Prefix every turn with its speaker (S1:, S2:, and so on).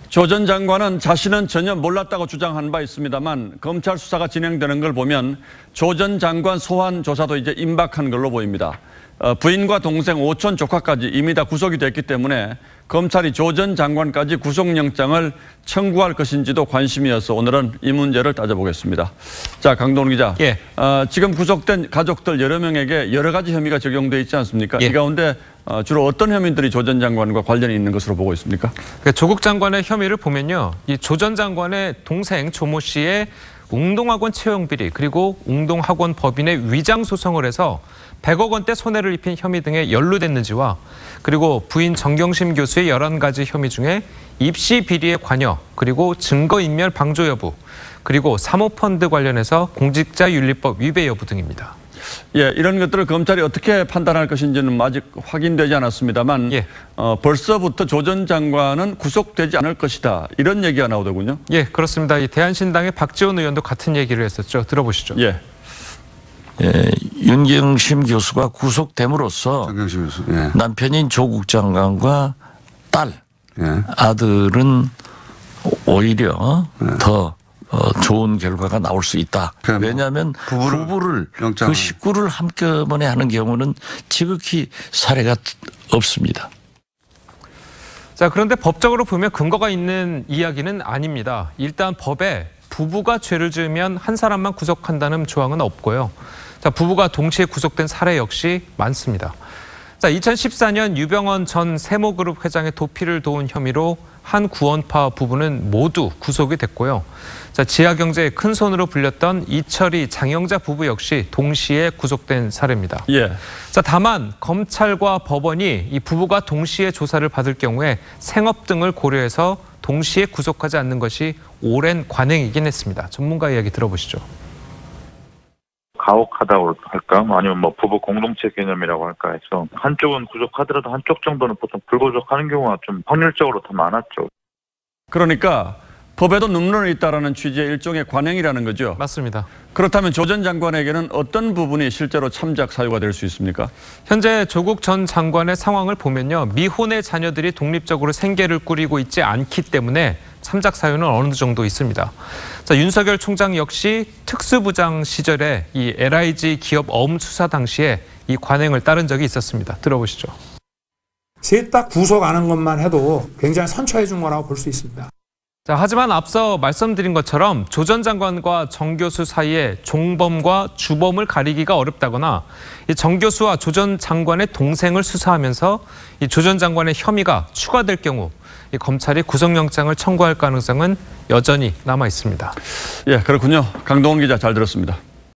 S1: 조 전 장관은 자신은 전혀 몰랐다고 주장한 바 있습니다만 검찰 수사가 진행되는 걸 보면 조 전 장관 소환 조사도 이제 임박한 걸로 보입니다. 부인과 동생, 오촌, 조카까지 이미 다 구속이 됐기 때문에 검찰이 조 전 장관까지 구속영장을 청구할 것인지도 관심이어서 오늘은 이 문제를 따져보겠습니다. 자, 강동원 기자.
S2: 예.
S1: 지금 구속된 가족들 여러 명에게 여러 가지 혐의가 적용돼 있지 않습니까?
S2: 예.
S1: 이 가운데 주로 어떤 혐의들이 조 전 장관과 관련이 있는 것으로 보고 있습니까?
S2: 조국 장관의 혐의를 보면요. 이 조 전 장관의 동생 조모 씨의 웅동학원 채용 비리 그리고 웅동학원 법인의 위장 소송을 해서 100억 원대 손해를 입힌 혐의 등에 연루됐는지와 그리고 부인 정경심 교수의 11가지 혐의 중에 입시 비리에 관여 그리고 증거인멸 방조 여부 그리고 사모펀드 관련해서 공직자윤리법 위배 여부 등입니다.
S1: 예, 이런 것들을 검찰이 어떻게 판단할 것인지는 아직 확인되지 않았습니다만
S2: 예.
S1: 벌써부터 조 전 장관은 구속되지 않을 것이다. 이런 얘기가 나오더군요.
S2: 예, 그렇습니다. 이 대한신당의 박지원 의원도 같은 얘기를 했었죠. 들어보시죠.
S1: 예.
S3: 예, 윤경심 교수가 구속됨으로써
S4: 예.
S3: 남편인 조국 장관과 딸,
S4: 예.
S3: 아들은 오히려 더 좋은 결과가 나올 수 있다. 왜냐하면 부부를 그 식구를 한꺼번에 하는 경우는 지극히 사례가 없습니다.
S2: 자, 그런데 법적으로 보면 근거가 있는 이야기는 아닙니다. 일단 법에 부부가 죄를 지으면 한 사람만 구속한다는 조항은 없고요. 자, 부부가 동시에 구속된 사례 역시 많습니다. 자, 2014년 유병언 전 세모그룹 회장의 도피를 도운 혐의로 한 구원파 부부는 모두 구속이 됐고요. 자, 지하경제의 큰 손으로 불렸던 이철희, 장영자 부부 역시 동시에 구속된 사례입니다.
S1: 예.
S2: 자, 다만 검찰과 법원이 이 부부가 동시에 조사를 받을 경우에 생업 등을 고려해서 동시에 구속하지 않는 것이 오랜 관행이긴 했습니다. 전문가 이야기 들어보시죠.
S5: 가혹하다고 할까? 아니면 뭐 부부 공동체 개념이라고 할까 해서 한쪽은 구속하더라도 한쪽 정도는 보통 불구속하는 경우가 좀 확률적으로 더 많았죠.
S1: 그러니까 법에도 눈물이 있다라는 취지의 일종의 관행이라는 거죠.
S2: 맞습니다.
S1: 그렇다면 조 전 장관에게는 어떤 부분이 실제로 참작 사유가 될 수 있습니까?
S2: 현재 조국 전 장관의 상황을 보면요. 미혼의 자녀들이 독립적으로 생계를 꾸리고 있지 않기 때문에 참작 사유는 어느 정도 있습니다. 자, 윤석열 총장 역시 특수부장 시절에 이 LIG 기업 어음 수사 당시에 이 관행을 따른 적이 있었습니다. 들어보시죠.
S6: 셋 다 구속 안 한 것만 해도 굉장히 선처해 준 거라고 볼 수 있습니다.
S2: 자, 하지만 앞서 말씀드린 것처럼 조 전 장관과 정 교수 사이에 종범과 주범을 가리기가 어렵다거나 이 정 교수와 조 전 장관의 동생을 수사하면서 이 조 전 장관의 혐의가 추가될 경우 이 검찰이 구속영장을 청구할 가능성은 여전히 남아 있습니다.
S1: 예, 그렇군요. 강동원 기자 잘 들었습니다.